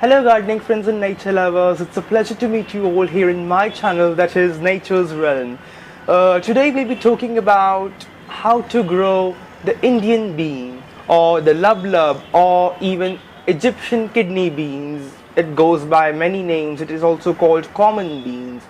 Hello gardening friends and nature lovers, it's a pleasure to meet you all here in my channel that is Nature's Realm. Today we'll be talking about how to grow the Indian bean or the lub or even Egyptian kidney beans. It goes by many names, it is also called common beans.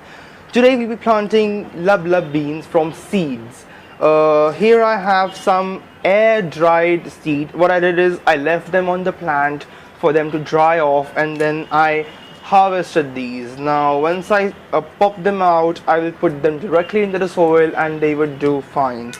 Today we'll be planting lub beans from seeds. Here I have some air dried seed. What I did is I left them on the plant for them to dry off and then I harvested these. Now once I pop them out, I will put them directly into the soil and they would do fine.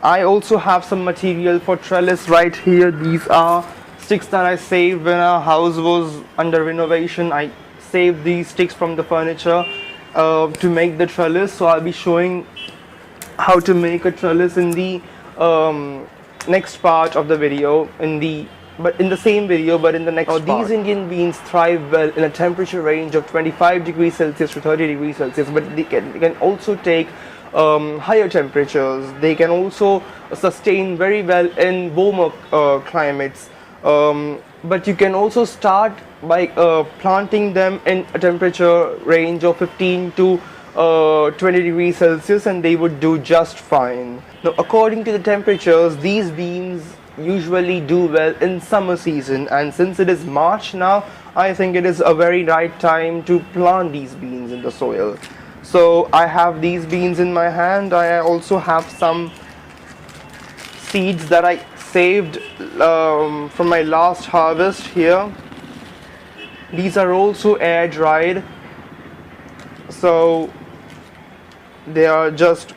I also have some material for trellis right here. These are sticks that I saved when our house was under renovation. I saved these sticks from the furniture to make the trellis. So I'll be showing how to make a trellis in the next part of the video, in the same video, but in the next part. These Indian beans thrive well in a temperature range of 25 degrees Celsius to 30 degrees Celsius, but they can also take higher temperatures. They can also sustain very well in warmer climates. But you can also start by planting them in a temperature range of 15 to 20 degrees Celsius and they would do just fine. Now according to the temperatures, these beans usually do well in summer season, and since it is March now, I think it is a very right time to plant these beans in the soil. So I have these beans in my hand. I also have some seeds that I saved from my last harvest here. These are also air dried, so they are just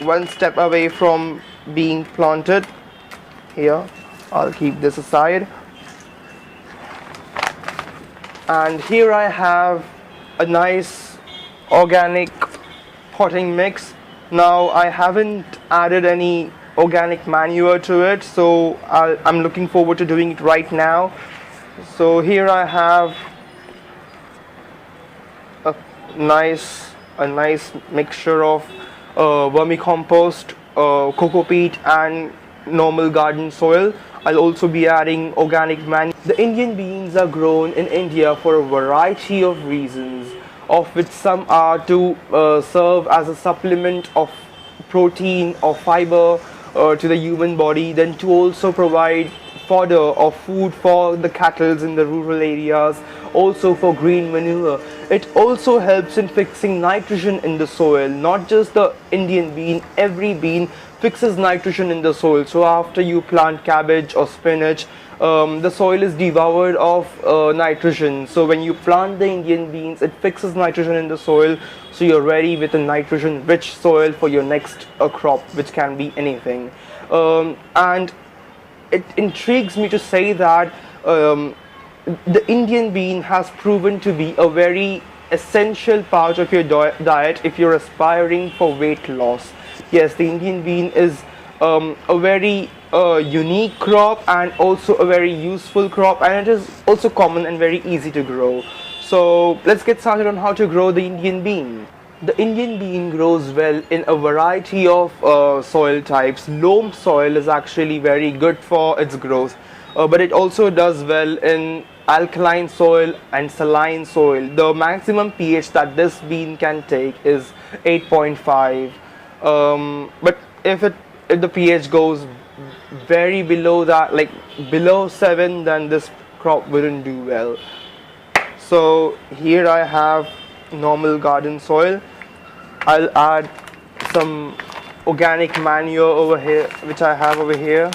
one step away from being planted. Here, I'll keep this aside. And here I have a nice organic potting mix. Now I haven't added any organic manure to it, so I'm looking forward to doing it right now. So here I have a nice mixture of vermicompost, coco peat and normal garden soil. I'll also be adding organic manure. The Indian beans are grown in India for a variety of reasons, of which some are to serve as a supplement of protein or fiber to the human body, then to also provide fodder or food for the cattle in the rural areas, also for green manure. It also helps in fixing nitrogen in the soil. Not just the Indian bean, every bean fixes nitrogen in the soil. So after you plant cabbage or spinach, the soil is devoured of nitrogen. So when you plant the Indian beans, it fixes nitrogen in the soil, so you're ready with a nitrogen rich soil for your next crop, which can be anything. And it intrigues me to say that the Indian bean has proven to be a very essential part of your diet if you're aspiring for weight loss. Yes, the Indian bean is a very unique crop and also a very useful crop, and it is also common and very easy to grow. So let's get started on how to grow the Indian bean. The Indian bean grows well in a variety of soil types. Loam soil is actually very good for its growth, but it also does well in alkaline soil and saline soil. The maximum pH that this bean can take is 8.5. But if the pH goes very below that, like below 7, then this crop wouldn't do well. So here I have normal garden soil. I'll add some organic manure over here, which I have over here.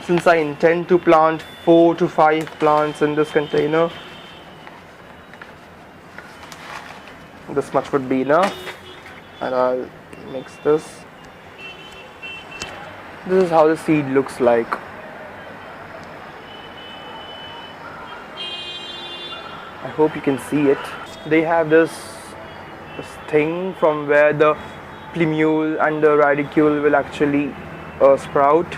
Since I intend to plant 4 to 5 plants in this container, this much would be enough. And I'll mix this. This is how the seed looks like. I hope you can see it. They have this thing from where the plumule and the radicule will actually sprout.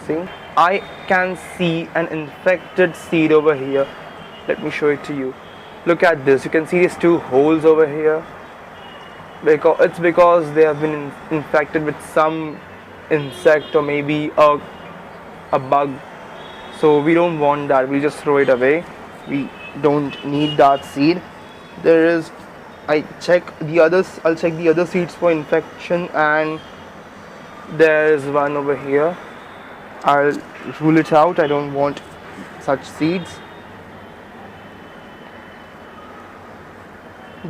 See? I can see an infected seed over here. Let me show it to you. Look at this. You can see these 2 holes over here. It's because they have been infected with some insect or maybe a bug. so we don't want that. We just throw it away. We don't need that seed. There is, I'll check the other seeds for infection, and there's one over here. I'll rule it out. I don't want such seeds.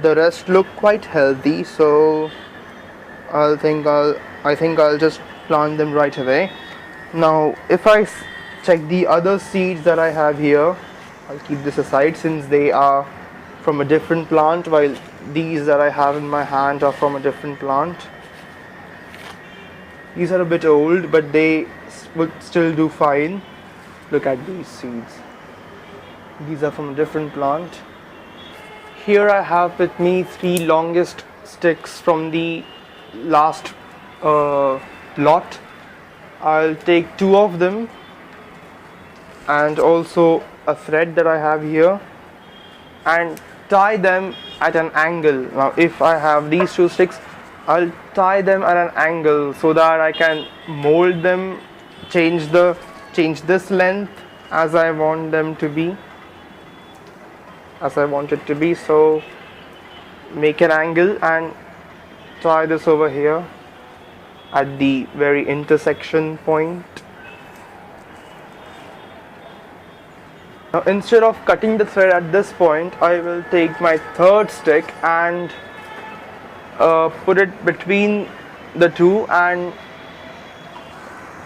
The rest look quite healthy, so I think I'll just plant them right away. Now if I check the other seeds that I have here, I'll keep this aside since they are from a different plant, while these that I have in my hand are from a different plant. These are a bit old, but they would still do fine. Look at these seeds. These are from a different plant. Here I have with me 3 longest sticks from the last lot. I'll take 2 of them and also a thread that I have here and tie them at an angle. Now if I have these 2 sticks, I'll tie them at an angle so that I can mold them, change this length as I want them to be, as I want it to be. So make an angle and tie this over here at the very intersection point. Now instead of cutting the thread at this point, I will take my 3rd stick and put it between the 2 and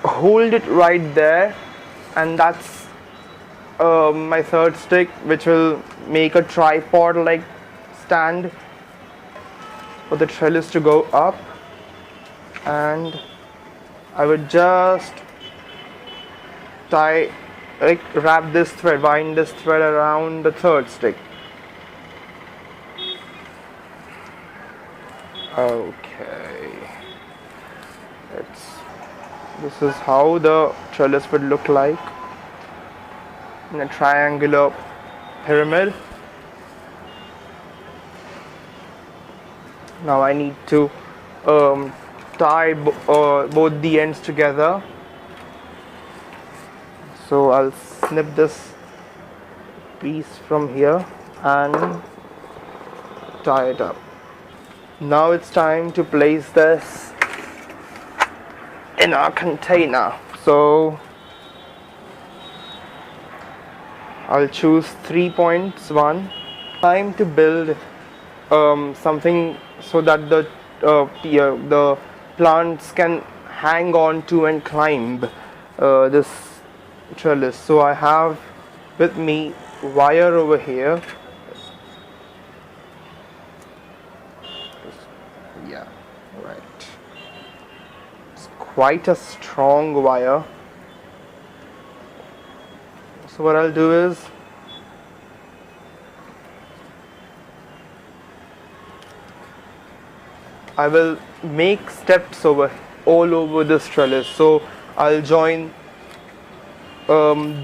hold it right there, and that's my 3rd stick, which will make a tripod like stand for the trellis to go up. And I would just wrap this thread, wind this thread around the 3rd stick. Okay, this is how the trellis would look like in a triangular pyramid. Now I need to tie both the ends together, so I'll snip this piece from here and tie it up. Now it's time to place this in our container. So I'll choose 3 points. 1. Time to build something so that the plants can hang on to and climb this trellis. So I have with me wire over here. Yeah, right. It's quite a strong wire. So what I'll do is I will make steps all over this trellis. So I'll join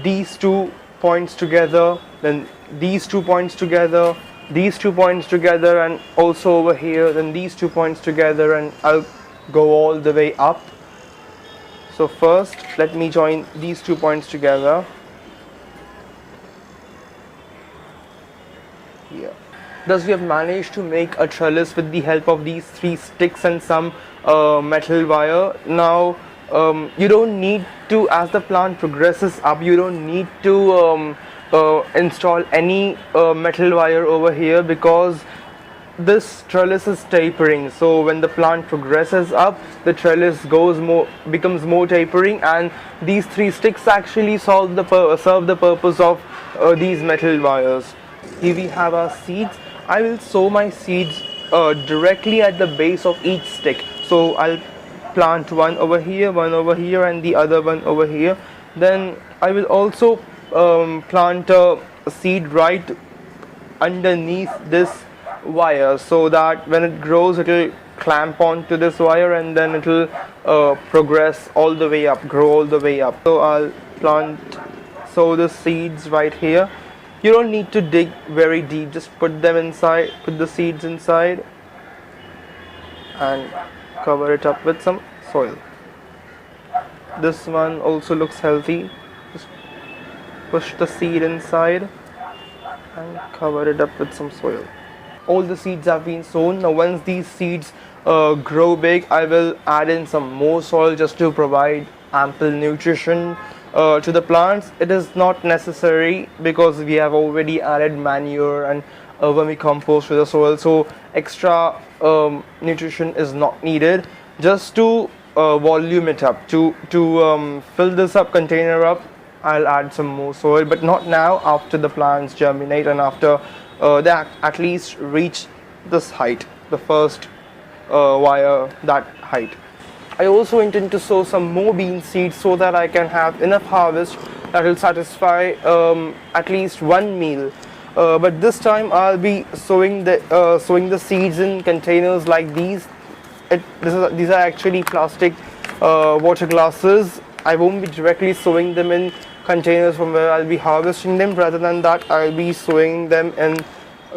these 2 points together, then these 2 points together, these 2 points together, and also over here, then these 2 points together, and I'll go all the way up. So first let me join these 2 points together here. Thus we have managed to make a trellis with the help of these 3 sticks and some metal wire. Now you don't need to, as the plant progresses up, you don't need to install any metal wire over here, because this trellis is tapering. So when the plant progresses up, the trellis becomes more tapering, and these 3 sticks actually serve the purpose of these metal wires. Here we have our seeds. I will sow my seeds directly at the base of each stick. So I'll plant one over here, and the other one over here. Then I will also plant a seed right underneath this wire, so that when it grows, it will clamp onto this wire, and then it will progress all the way up, grow all the way up. So I'll sow the seeds right here. You don't need to dig very deep, just put the seeds inside and cover it up with some soil. This one also looks healthy. Just push the seed inside and cover it up with some soil. All the seeds have been sown. Now once these seeds grow big, I will add in some more soil just to provide ample nutrition to the plants. It is not necessary because we have already added manure and vermicompost to the soil, so extra nutrition is not needed. Just to volume it up, to fill this up container up, I'll add some more soil, but not now. After the plants germinate and after they at least reach this height, the first wire, that height. I also intend to sow some more bean seeds so that I can have enough harvest that will satisfy at least one meal. But this time I'll be sowing the seeds in containers like these. These are actually plastic water glasses. I won't be directly sowing them in containers from where I'll be harvesting them. Rather than that, I'll be sowing them in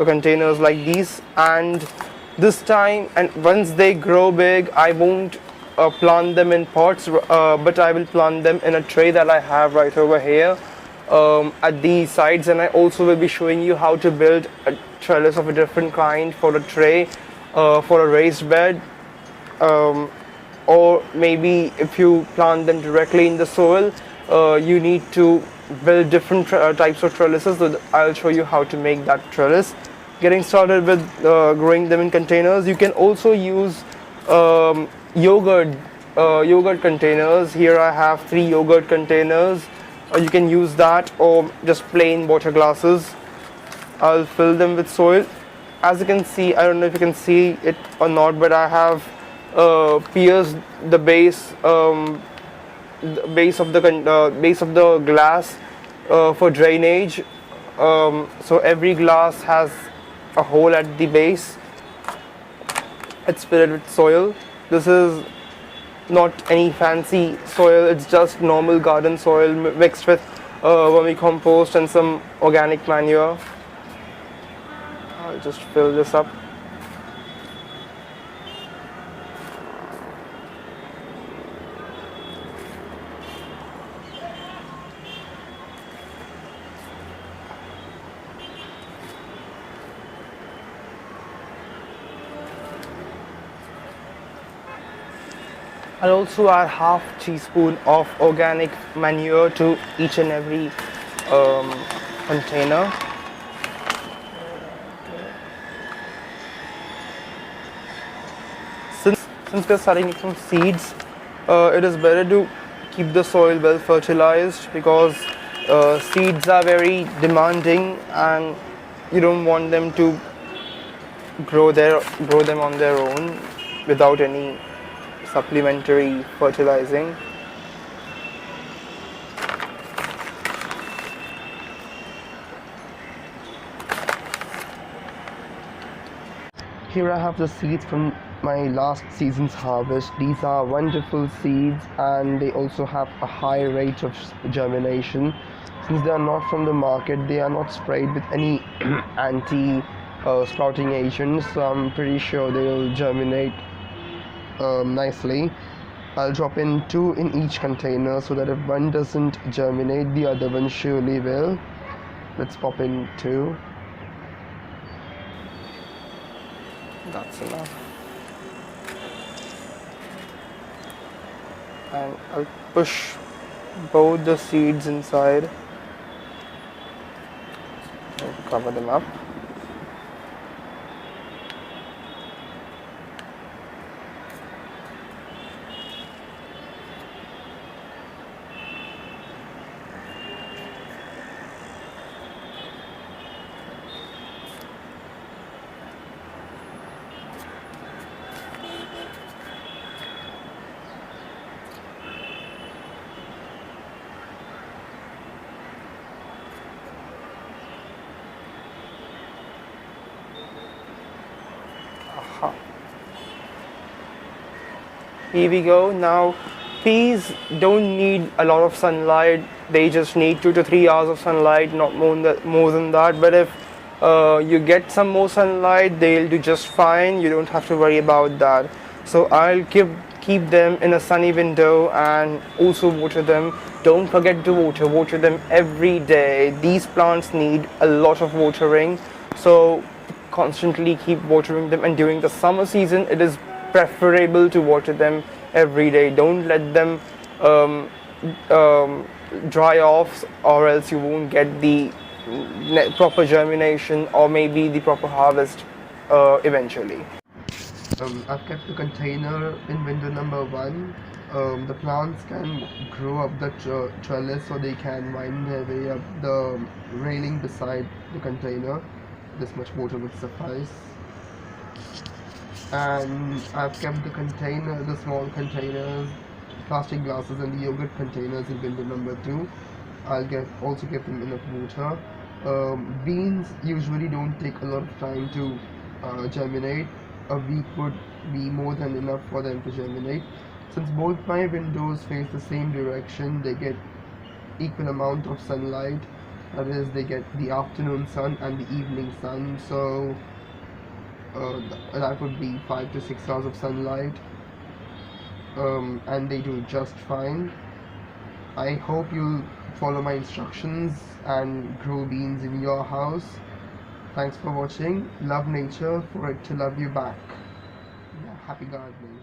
containers like these. And this time, and once they grow big, I won't plant them in pots, but I will plant them in a tray that I have right over here at the sides. And I also will be showing you how to build a trellis of a different kind for a tray, for a raised bed. Or maybe if you plant them directly in the soil, you need to build different types of trellises. So I'll show you how to make that trellis. Getting started with growing them in containers. You can also use yogurt containers. Here I have 3 yogurt containers. You can use that, or just plain water glasses. I'll fill them with soil. As you can see, I don't know if you can see it or not, but I have pierced the base of the glass for drainage. So every glass has a hole at the base. It's filled with soil. This is not any fancy soil, it's just normal garden soil mixed with vermicompost and some organic manure. I'll just fill this up. I'll also add half teaspoon of organic manure to each and every container. Since we're starting from seeds, it is better to keep the soil well fertilized, because seeds are very demanding and you don't want them to grow them on their own without any supplementary fertilizing. Here I have the seeds from my last season's harvest. These are wonderful seeds and they also have a high rate of germination. Since they are not from the market, they are not sprayed with any anti-sprouting agents, so I'm pretty sure they will germinate nicely. I'll drop in 2 in each container so that if one doesn't germinate, the other one surely will. Let's pop in 2. That's enough. And I'll push both the seeds inside and cover them up. Here we go. Now peas don't need a lot of sunlight, they just need 2 to 3 hours of sunlight, not more than that. But if you get some more sunlight, they'll do just fine. You don't have to worry about that. So I'll keep them in a sunny window and also water them don't forget to water them every day. These plants need a lot of watering, so constantly keep watering them, and during the summer season it is preferable to water them every day. Don't let them um, dry off, or else you won't get the proper germination or maybe the proper harvest eventually. I've kept the container in window number 1. The plants can grow up the trellis, so they can wind their way up the railing beside the container. This much water would suffice. And I've kept the small containers, plastic glasses and the yogurt containers in window number 2. I'll also give them enough water. Beans usually don't take a lot of time to germinate. A week would be more than enough for them to germinate. Since both my windows face the same direction, they get equal amount of sunlight. That is, they get the afternoon sun and the evening sun. So that would be 5 to 6 hours of sunlight, and they do just fine. I hope you'll follow my instructions and grow beans in your house. Thanks for watching. Love nature for it to love you back. Yeah, happy gardening.